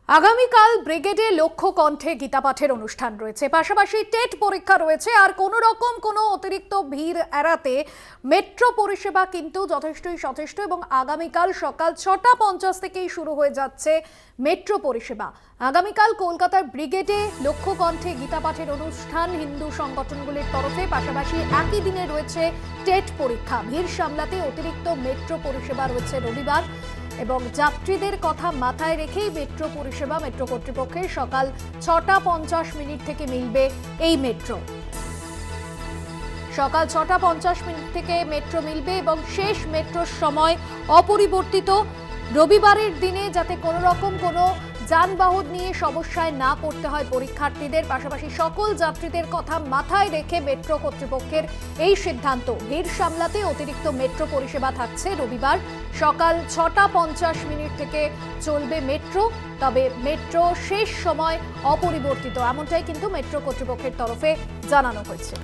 আগামীকাল ব্রিগেডে লক্ষ্য কণ্ঠে গীতাপাঠের অনুষ্ঠান রয়েছে, পাশাপাশি টেট পরীক্ষা রয়েছে। আর কোনো রকম কোনো অতিরিক্ত ভিড় এড়াতে মেট্রো পরিষেবা কিন্তু যথেষ্টই সচেষ্ট এবং আগামীকাল সকাল 6:50 থেকেই শুরু হয়ে যাচ্ছে মেট্রো পরিষেবা। আগামীকাল কলকাতার ব্রিগেডে লক্ষ্য কণ্ঠে গীতাপাঠের অনুষ্ঠান হিন্দু সংগঠনগুলির তরফে, পাশাপাশি একই দিনে রয়েছে টেট পরীক্ষা। ভিড় সামলাতে অতিরিক্ত মেট্রো পরিষেবা রয়েছে রবিবার এবং যাত্রীদের কথা মাথায় রেখেই মেট্রো পরিষেবা মেট্রো কর্তৃপক্ষের সকাল 6:50 থেকে মিলবে এই মেট্রো। সকাল 6:50 থেকে মেট্রো মিলবে এবং শেষ মেট্রোর সময় অপরিবর্তিত। রবিবারের দিনে যাতে কোনো রকম কোনো যানবাহন নিয়ে সমস্যায় না পড়তে হয় পরীক্ষার্থীদের, পাশাপাশি সকল যাত্রীদের কথা মাথায় রেখে মেট্রো কর্তৃপক্ষের এই সিদ্ধান্ত। ভিড় সামলাতে অতিরিক্ত মেট্রো পরিষেবা থাকছে রবিবার সকাল 6:50 থেকে চলবে মেট্রো। তবে মেট্রো শেষ সময় অপরিবর্তিত, এমনটাই কিন্তু মেট্রো কর্তৃপক্ষের তরফে জানানো হয়েছে।